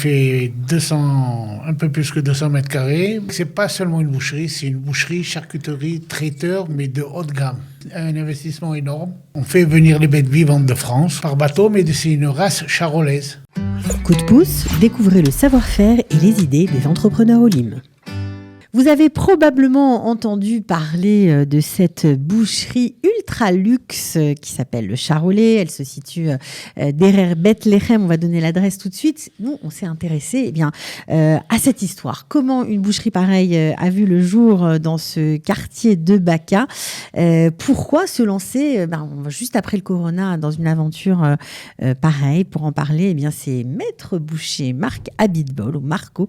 fait un peu plus que 200 mètres carrés. C'est pas seulement une boucherie, c'est une boucherie, charcuterie, traiteur, mais de haute gamme. Un investissement énorme. On fait venir les bêtes vivantes de France par bateau, mais c'est une race charolaise. Coup de pouce, découvrez le savoir-faire et les idées des entrepreneurs au Lim. Vous avez probablement entendu parler de cette boucherie ultra luxe qui s'appelle le Charolais. Elle se situe derrière Bethléem. On va donner l'adresse tout de suite. Nous, on s'est intéressé à cette histoire. Comment une boucherie pareille a vu le jour dans ce quartier de Baca. Pourquoi se lancer juste après le Corona dans une aventure pareille? Pour en parler, c'est Maître Boucher Marc Abitbol, ou Marco,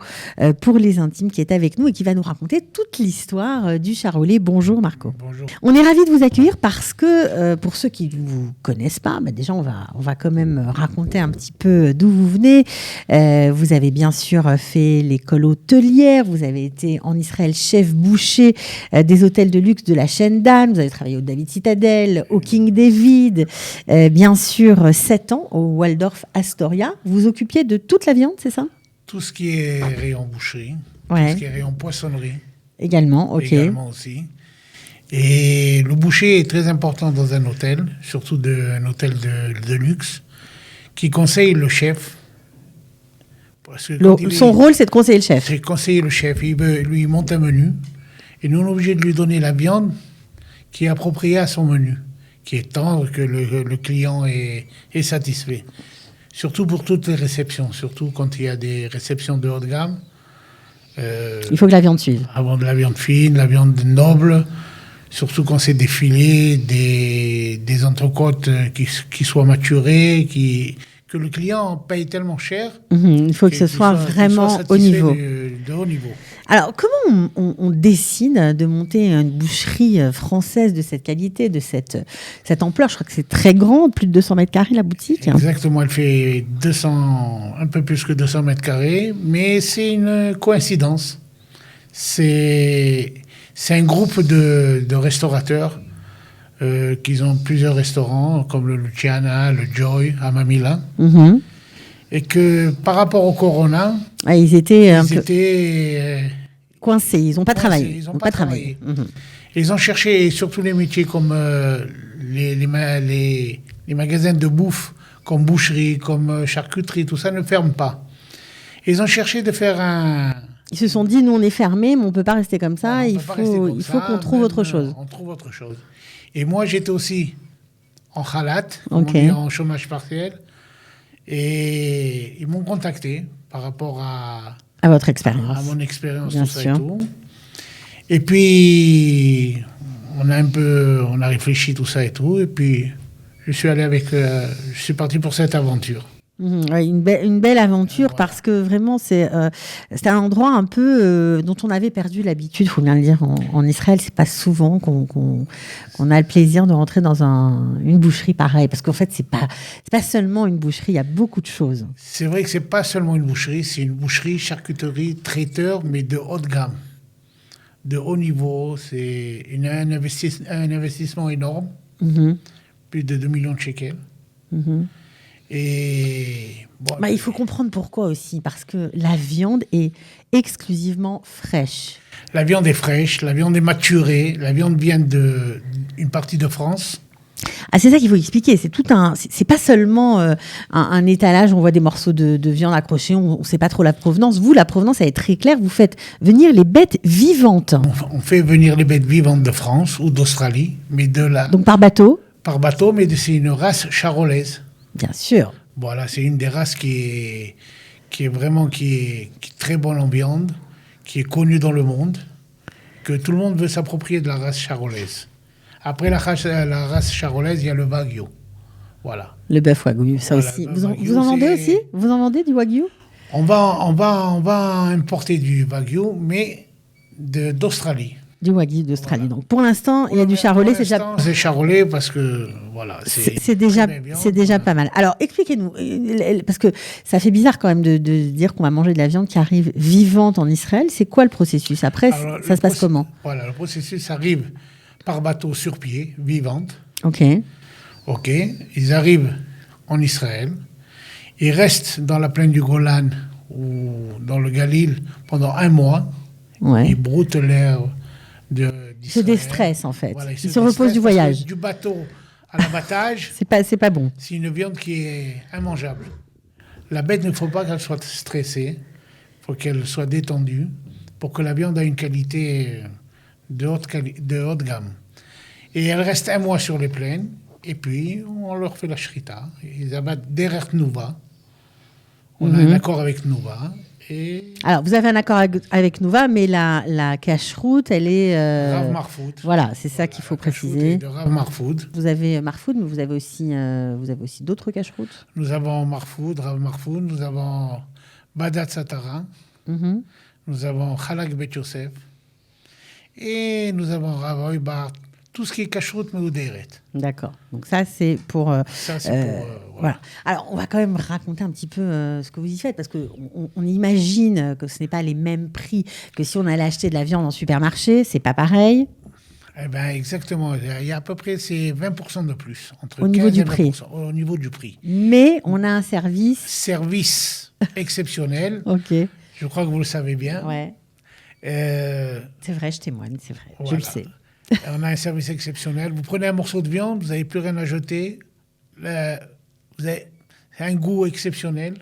pour les intimes, qui est avec nous et qui va nous raconter toute l'histoire du Charolais. Bonjour Marco. Bonjour. On est ravis de vous accueillir parce que pour ceux qui ne vous connaissent pas, déjà on va quand même raconter un petit peu d'où vous venez. Vous avez bien sûr fait l'école hôtelière, vous avez été en Israël chef boucher des hôtels de luxe de la chaîne Dan, vous avez travaillé au David Citadel, au King David, bien sûr 7 ans au Waldorf Astoria. Vous vous occupiez de toute la viande, c'est ça? Tout ce qui est rayon boucherie, ouais. Tout ce qui est rayon poissonnerie. Également, ok. Également aussi. Et le boucher est très important dans un hôtel, surtout un hôtel de luxe, qui conseille le chef. Parce que son rôle, c'est de conseiller le chef. C'est de conseiller le chef. Il monte un menu. Et nous, on est obligé de lui donner la viande qui est appropriée à son menu, qui est tendre, que le client est satisfait. Surtout pour toutes les réceptions, surtout quand il y a des réceptions de haute gamme. Il faut que la viande suive. Avant de la viande fine, la viande noble, surtout quand c'est des filets, des entrecôtes qui soient maturées, que le client paye tellement cher. Il faut que ce soit vraiment au niveau. De haut niveau. Alors, comment on décide de monter une boucherie française de cette qualité, de cette ampleur? Je crois que c'est très grand, plus de 200 mètres carrés la boutique. Exactement, elle fait un peu plus que 200 mètres carrés, mais c'est une coïncidence. C'est un groupe de restaurateurs qui ont plusieurs restaurants, comme le Luciana, le Joy, à Mamila. Et que par rapport au Corona, ils étaient coincés, ils n'ont pas travaillé. Ils n'ont pas travaillé. Ils ont cherché, surtout les métiers comme les magasins de bouffe, comme boucherie, comme charcuterie, tout ça ne ferme pas. Ils ont cherché de faire Ils se sont dit, nous on est fermés, mais on ne peut pas rester comme ça, il faut qu'on trouve autre chose. On trouve autre chose. Et moi, j'étais aussi en khalat, en chômage partiel. Et ils m'ont contacté par rapport à votre expérience. À mon expérience, bien tout ça sûr. et tout. Et puis, on a réfléchi tout ça et tout. Et puis, je suis parti pour cette aventure. Une belle aventure, voilà. Parce que vraiment c'est un endroit un peu dont on avait perdu l'habitude, il faut bien le dire, en Israël. C'est pas souvent qu'on a le plaisir de rentrer dans une boucherie pareille, parce qu'en fait c'est pas seulement une boucherie, il y a beaucoup de choses. C'est vrai que c'est pas seulement une boucherie, c'est une boucherie, charcuterie, traiteur, mais de haute gamme, de haut niveau. C'est un investissement énorme, plus de 2 millions de shekels. Et il faut comprendre pourquoi aussi, parce que la viande est exclusivement fraîche. La viande est fraîche, la viande est maturée, la viande vient d'une partie de France. Ah, c'est ça qu'il faut expliquer. C'est pas seulement un étalage, on voit des morceaux de viande accrochés, on ne sait pas trop la provenance. Vous, la provenance, elle est très claire. Vous faites venir les bêtes vivantes. On fait venir les bêtes vivantes de France ou d'Australie, mais donc par bateau. Par bateau, mais c'est une race charolaise. Bien sûr. Voilà, c'est une des races qui est très bonne en viande, qui est connue dans le monde, que tout le monde veut s'approprier de la race charolaise. Après la race charolaise, il y a le Wagyu. Voilà. Le bœuf Wagyu, ça voilà, aussi. Vous en vendez aussi? Vous en vendez du Wagyu? On va importer du Wagyu, mais d'Australie. Du Wagyu d'Australie. Voilà. Donc pour l'instant, il y a du charolais. C'est charolais parce que voilà. C'est déjà pas mal. Alors expliquez-nous, parce que ça fait bizarre quand même de dire qu'on va manger de la viande qui arrive vivante en Israël. C'est quoi le processus? Après, ça se passe comment? Voilà, le processus arrive par bateau sur pied, vivante. Ok. Ils arrivent en Israël. Ils restent dans la plaine du Golan ou dans le Galil pendant 1 mois. Ouais. Ils broutent l'air Ils se d'Israël. déstressent, en fait. Voilà, ils se reposent du parce que voyage. Du bateau à l'abattage, C'est pas bon. c'est une viande qui est immangeable. La bête, il ne faut pas qu'elle soit stressée. Il faut qu'elle soit détendue pour que la viande ait une qualité de haute gamme. Et elle reste 1 mois sur les plaines. Et puis, on leur fait la shrita. Ils abattent derrière Tnuva. On a un accord avec Tnuva. Et Alors, vous avez un accord avec Nouva, mais la cache-route, elle est... Rav Marfoud. Voilà, c'est ça Voilà, qu'il faut la cache-route préciser. est de Rav Marfoud. Vous avez Marfoud, mais vous avez aussi d'autres cache-routes. Nous avons Marfoud, Rav Marfoud. Nous avons Badat Satara. Mhm. Nous avons Khalak Bet Yosef. Et nous avons Rav Oibar. Tout ce qui est cache-route, mais Ouderet. D'accord. Donc ça, c'est pour... Ça, c'est pour... Voilà. Alors, on va quand même raconter un petit peu ce que vous y faites, parce qu'on imagine que ce n'est pas les mêmes prix que si on allait acheter de la viande en supermarché. C'est pas pareil. Eh bien, exactement. Il y a à peu près c'est 20% de plus. Entre Au niveau 15 du et 20%, prix. Au niveau du prix. Mais on a un service... Service exceptionnel. Ok. Je crois que vous le savez bien. Ouais. Euh, C'est vrai, je témoigne, c'est vrai. Je Voilà. le sais. On a un service exceptionnel. Vous prenez un morceau de viande, vous n'avez plus rien à jeter. C'est un goût exceptionnel.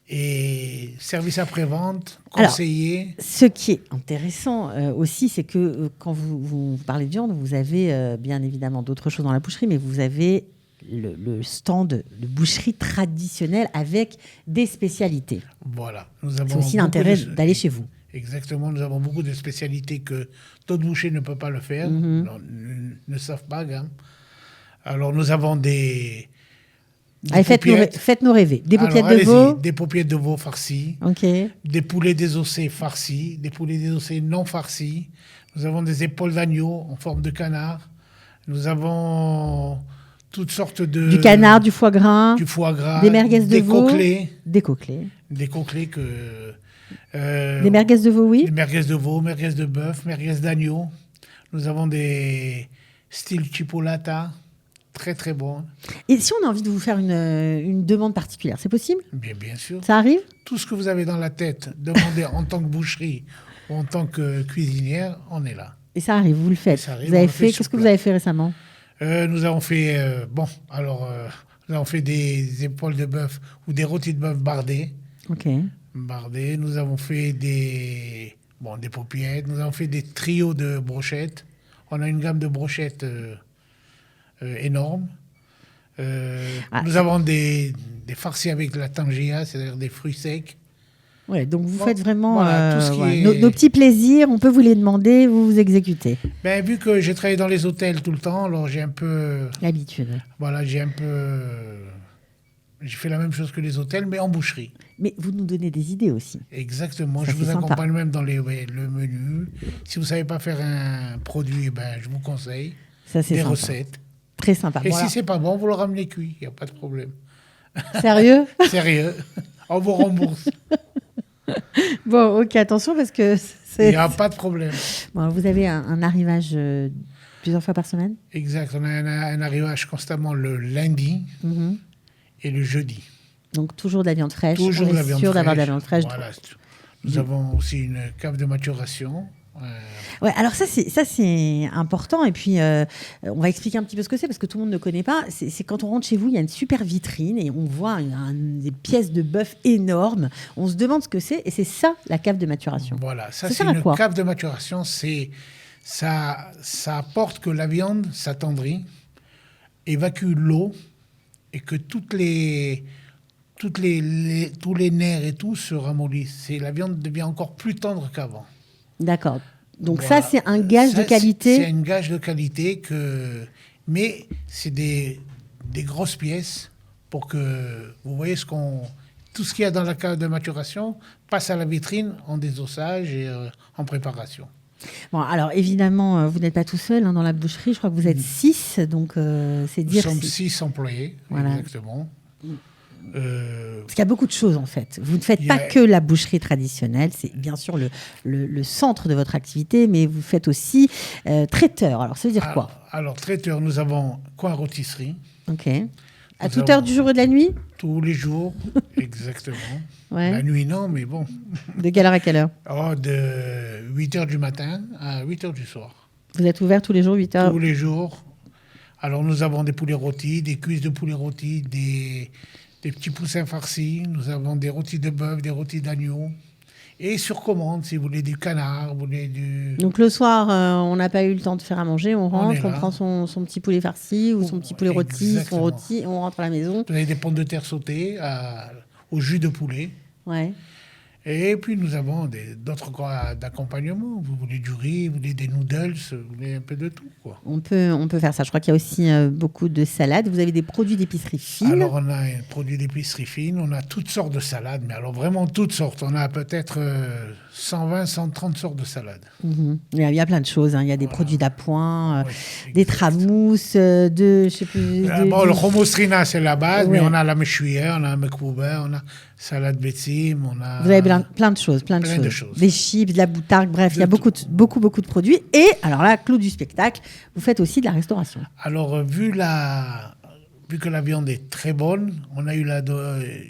Et service après-vente, conseiller. Ce qui est intéressant aussi, c'est que quand vous parlez de viande, vous avez bien évidemment d'autres choses dans la boucherie, mais vous avez le stand de boucherie traditionnelle avec des spécialités. Voilà. Nous avons C'est aussi beaucoup l'intérêt de- d'aller chez vous. Exactement. Nous avons beaucoup de spécialités que d'autres bouchers ne peuvent pas le faire, ne savent pas. Hein. Alors, nous avons des Allez, faites-nous rêver. Des paupiètes Alors, de veau. Des paupiètes de veau farcies. Ok. Des poulets désossés farcis, des poulets désossés non farcis. Nous avons des épaules d'agneau en forme de canard. Nous avons toutes sortes de... Du canard, du foie gras, du foie gras, des merguez de des veau. coquelets. Des coquelets. Des coquelets que... Des merguez de veau, oui. Des merguez de veau, merguez de bœuf, merguez d'agneau. Nous avons des styles chipolata, très très bons. Et si on a envie de vous faire une demande particulière, c'est possible? Bien sûr. Ça arrive? Tout ce que vous avez dans la tête, demandez en tant que boucherie ou en tant que cuisinière, on est là. Et ça arrive, vous le faites. Ça arrive, Vous avez on le fait fait. sur Qu'est-ce que place. vous avez fait récemment? Nous avons fait, nous avons fait des épaules de bœuf ou des rôtis de bœuf bardés. Ok. Bardés. Nous avons fait des paupiettes. Nous avons fait des trios de brochettes. On a une gamme de brochettes énorme. Nous avons des farcis avec de la tangia, c'est-à-dire des fruits secs. Ouais, donc vous Bon, faites vraiment voilà, tout ce qui est- nos petits plaisirs, on peut vous les demander, vous vous exécutez. Ben, vu que j'ai travaillé dans les hôtels tout le temps, alors j'ai un peu... L'habitude. Voilà, j'ai fait la même chose que les hôtels, mais en boucherie. Mais vous nous donnez des idées aussi. Exactement. Ça, Je c'est vous sympa. accompagne même dans le menu. Si vous ne savez pas faire un produit, ben, je vous conseille Ça, c'est des sympa. recettes. Très sympa. Et Voilà. si c'est pas bon, vous le ramenez cuit. Il n'y a pas de problème. Sérieux? Sérieux. On vous rembourse. Bon, ok, attention parce que Il c'est... n'y a pas de problème. Bon, vous avez un arrivage plusieurs fois par semaine? Exact. On a un arrivage constamment le lundi Mhm. et le jeudi. Donc toujours de la viande fraîche. Toujours on de la est viande sûr fraîche. d'avoir de la viande fraîche. Voilà. Nous avons aussi une cave de maturation. Ouais, alors ça c'est important et puis on va expliquer un petit peu ce que c'est parce que tout le monde ne connaît pas. C'est quand on rentre chez vous, il y a une super vitrine et on voit des pièces de bœuf énormes. On se demande ce que c'est et c'est ça la cave de maturation. Voilà, ça Ça c'est sert à une quoi cave de maturation. Ça apporte que la viande s'attendrit, évacue l'eau et que tous les nerfs et tout se ramollissent. Et la viande devient encore plus tendre qu'avant. D'accord. Donc Voilà. ça c'est un gage Ça, de qualité. C'est un gage de qualité mais c'est des grosses pièces pour que vous voyez tout ce qu'il y a dans la cave de maturation passe à la vitrine en désossage et en préparation. Bon, alors évidemment, vous n'êtes pas tout seul dans la boucherie. Je crois que vous êtes 6, donc c'est Nous dire sommes si- 6 employés, Voilà. exactement. Parce qu'il y a beaucoup de choses en fait. Vous ne faites Il y a- pas que la boucherie traditionnelle, c'est bien sûr le centre de votre activité, mais vous faites aussi traiteur. Alors ça veut dire quoi? Alors, traiteur, nous avons coin rôtisserie. Ok. À toute heure du jour et de la nuit? Tous les jours, exactement. Ouais. La nuit, non, mais bon. De quelle heure à quelle heure? Oh, de 8h du matin à 8h du soir. Vous êtes ouvert tous les jours, 8 heures? Tous les jours. Alors, nous avons des poulets rôtis, des cuisses de poulet rôtis, des petits poussins farcis. Nous avons des rôtis de bœuf, des rôtis d'agneau. Et sur commande, si vous voulez du canard, vous voulez du... Donc le soir, on n'a pas eu le temps de faire à manger, on rentre, est on là. prend son petit poulet farci ou son petit poulet rôti, son Exactement. rôti, on rentre à la maison. Vous avez des pommes de terre sautées au jus de poulet. Ouais. Et puis nous avons d'autres quoi d'accompagnement. Vous voulez du riz, vous voulez des noodles, vous voulez un peu de tout, quoi. On peut faire ça. Je crois qu'il y a aussi beaucoup de salades. Vous avez des produits d'épicerie fine. Alors on a un produit d'épicerie fine, on a toutes sortes de salades, mais alors vraiment toutes sortes. On a peut-être 120, 130 sortes de salades. Mhm. Il y a plein de choses. Hein. Il y a des produits d'appoint, Oui, des exact. tramousses, je sais plus. Bon, le homostrina, c'est la base, Ouais. mais on a la mechouillère, on a la mekouba, on a salade betsim, on a... Vous avez plein de choses, plein Plein de de choses. choses. Des chips, de la boutargue, bref, il y a De beaucoup de produits. Et alors là, clou du spectacle, vous faites aussi de la restauration. Alors, vu que la viande est très bonne, on a eu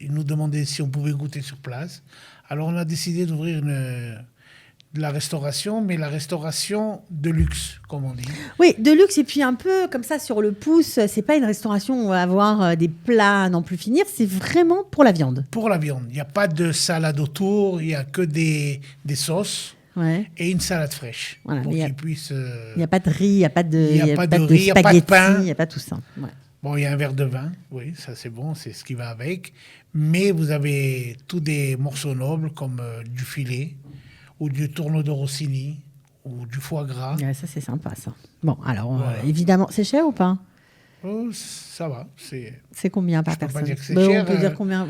ils nous demandaient si on pouvait goûter sur place. Alors, on a décidé d'ouvrir de la restauration, mais la restauration de luxe, comme on dit. Oui, de luxe et puis un peu comme ça sur le pouce. C'est pas une restauration où on va avoir des plats à n'en plus finir. C'est vraiment pour la viande. Pour la viande, il n'y a pas de salade autour, il n'y a que des sauces Ouais. et une salade fraîche. Voilà, pour mais qu'ils puissent... Il n'y a pas de riz, il n'y a pas de, Il y a pas de riz, il y a pas de spaghettis, pain. il n'y a pas tout ça. Ouais. Bon, il y a un verre de vin, oui, ça c'est bon, c'est ce qui va avec. Mais vous avez tous des morceaux nobles comme du filet, ou du tourneau de Rossini, ou du foie gras. Ouais, ça, c'est sympa, ça. Bon, alors, Voilà. évidemment, c'est cher ou pas? Oh, ça va. C'est combien par Je peux pas personne? dire que c'est Ben, cher, on peut dire combien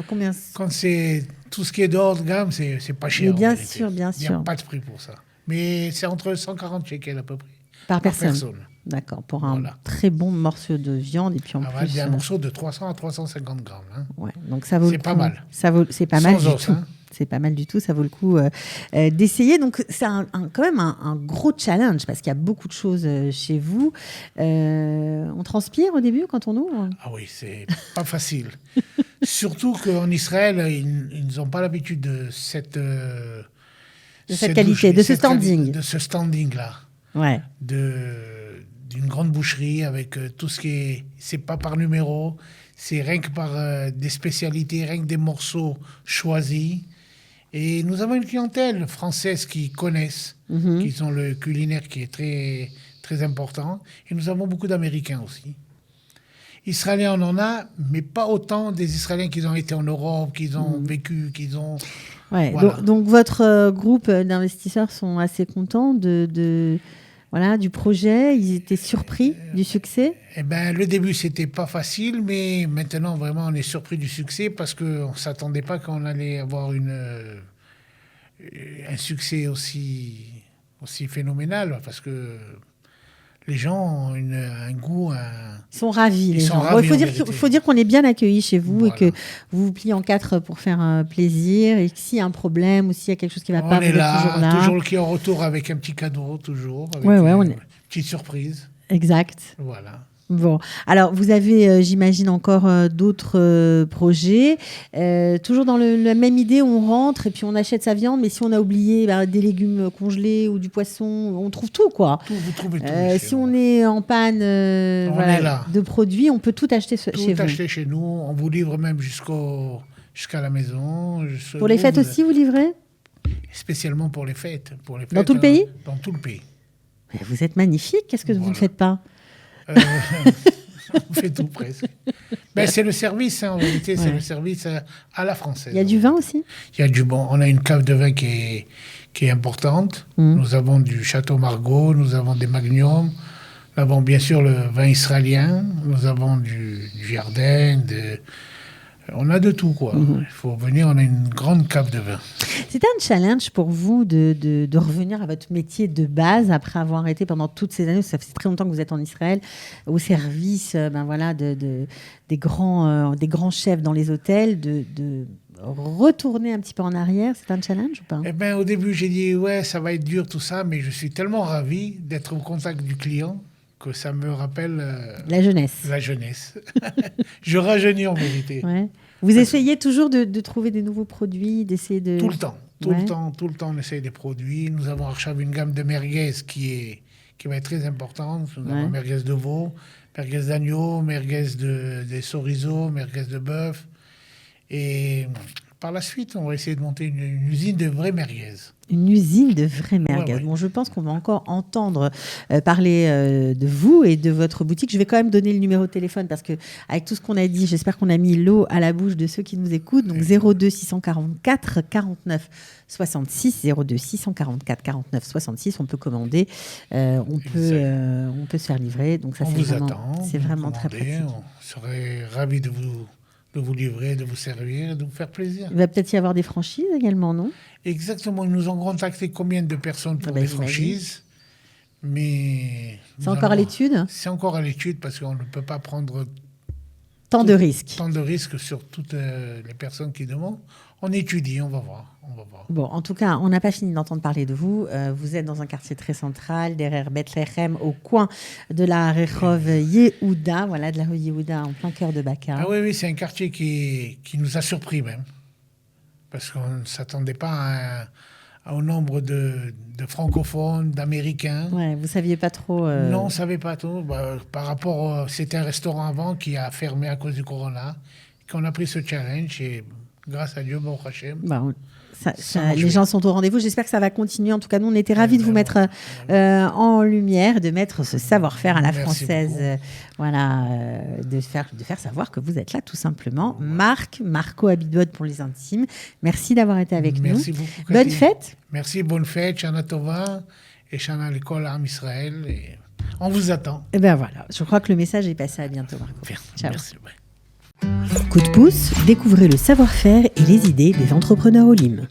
Quand c'est tout ce qui est d'ordre de gamme, c'est pas cher. Mais bien en vérité. sûr, bien Il n'y a sûr. pas de prix pour ça. Mais c'est entre 140 shekels à peu près. par Par personne. personne. D'accord, pour un Voilà. très bon morceau de viande et puis en Ah, plus, il y a un morceau de 300 à 350 grammes. Hein. ouais, donc ça vaut C'est le pas coup. mal. C'est pas Sans mal du os, tout. hein. C'est pas mal du tout, ça vaut le coup d'essayer. Donc c'est quand même un gros challenge parce qu'il y a beaucoup de choses chez vous. On transpire au début quand on ouvre? Ah oui, c'est pas facile. Surtout qu'en Israël, ils n'ont pas l'habitude de cette qualité, de ce cette standing. de ce standing-là. Ouais. D'une grande boucherie avec tout ce qui est... C'est pas par numéro, c'est rien que par des spécialités, rien que des morceaux choisis. Et nous avons une clientèle française qui connaissent, qui ont le culinaire qui est très, très important. Et nous avons beaucoup d'Américains aussi. Israéliens, on en a, mais pas autant des Israéliens qui ont été en Europe, qui ont vécu, qui ont... Ouais. Voilà. Donc votre groupe d'investisseurs sont assez contents voilà, du projet. Ils étaient surpris du succès. Eh ben, le début, c'était pas facile, mais maintenant, vraiment, on est surpris du succès parce qu'on ne s'attendait pas qu'on allait avoir un succès aussi phénoménal, parce que les gens ont un goût... Ils sont ravis, les Ils sont gens. ravis, Il faut en dire, vérité. faut dire qu'on est bien accueillis chez vous Voilà. et que vous vous pliez en quatre pour faire plaisir. Et que s'il y a un problème ou s'il y a quelque chose qui ne va pas, On vous est êtes là, toujours là. toujours qui est en retour avec un petit cadeau, toujours, avec Ouais, une on est- petite surprise. Exact. Voilà. Bon, alors vous avez, j'imagine, encore d'autres projets. Toujours dans la même idée, on rentre et puis on achète sa viande, mais si on a oublié des légumes congelés ou du poisson, on trouve tout, quoi. Vous trouvez tout. chez Si nous. on est en panne est là. de produits, on peut tout acheter Tout chez vous. acheté chez nous, on vous livre même jusqu'à la maison. Pour les fêtes aussi, vous livrez? Spécialement pour les fêtes. Dans tout le pays? Dans tout le pays. Mais vous êtes magnifique, qu'est-ce que vous ne Voilà. faites pas? On fait tout presque. Mais c'est le service, hein, en réalité, c'est le service à la française. Il y a du vin aussi? Il y a du bon. On a une cave de vin qui est importante. Nous avons du Château Margaux, nous avons des Magnum, nous avons bien sûr le vin israélien, nous avons du jardin, on a de tout, quoi. Il faut venir, on a une grande cave de vin. C'était un challenge pour vous de revenir à votre métier de base après avoir été pendant toutes ces années, ça fait très longtemps que vous êtes en Israël, au service des grands chefs dans les hôtels, de retourner un petit peu en arrière. C'est un challenge ou pas? Eh bien, au début, j'ai dit, ouais, ça va être dur, tout ça, mais je suis tellement ravi d'être au contact du client Donc, ça me rappelle La jeunesse. la jeunesse. Je rajeunis en vérité. Ouais. Vous essayez toujours de trouver des nouveaux produits, d'essayer de... Tout le temps. Tout Ouais. le temps, on essaye des produits. Nous avons acheté une gamme de merguez qui va être très importante. Nous avons Ouais. merguez de veau, merguez d'agneau, merguez de chorizo, merguez de bœuf. Et par la suite, on va essayer de monter une usine de vraies merguez. Une usine de vraies merguez. Ouais. Bon, je pense qu'on va encore entendre parler de vous et de votre boutique. Je vais quand même donner le numéro de téléphone parce que avec tout ce qu'on a dit, j'espère qu'on a mis l'eau à la bouche de ceux qui nous écoutent. Donc 02 644 49 66, 02 644 49 66. On peut commander, on peut se faire livrer. Donc ça, On c'est vous vraiment, attend. c'est vous vraiment très commandez, pratique. On serait ravis de vous livrer, de vous servir, de vous faire plaisir. Il va peut-être y avoir des franchises également, non? Exactement. Ils nous ont contacté combien de personnes pour Ah ben, des j'imagine. franchises. Mais C'est nous encore à allons- l'étude? C'est encore à l'étude parce qu'on ne peut pas prendre Tant de risques. tant de risques sur toutes les personnes qui demandent. On étudie, on va voir. Bon, en tout cas, on n'a pas fini d'entendre parler de vous. Vous êtes dans un quartier très central, derrière Bethléem, au coin de la Rehov Yehuda, voilà, de la rue Yehuda, en plein cœur de Baka. Ah oui, c'est un quartier qui nous a surpris même. Parce qu'on ne s'attendait pas au nombre de francophones, d'Américains. Ouais, vous saviez pas trop. Non, on ne savait pas tout. Par rapport, c'était un restaurant avant qui a fermé à cause du corona. Qu'on a pris ce challenge et grâce à Dieu, bon Hachem. Bon, marche les bien. gens sont au rendez-vous. J'espère que ça va continuer. En tout cas, nous, on était ravis de vous mettre en lumière, de mettre ce savoir-faire à la Merci française, beaucoup. voilà, de faire savoir que vous êtes là, tout simplement. Marco Abidouad pour les intimes. Merci d'avoir été avec Merci nous. beaucoup, Bonne Cathy. fête. Merci, bonne fête, Shana Tova et Shana l'école Am Israël. Et on vous attend. Et ben voilà, je crois que le message est passé. À bientôt, Marco. Ciao. Merci. Ouais. Coup de pouce, découvrez le savoir-faire et les idées des entrepreneurs Olim.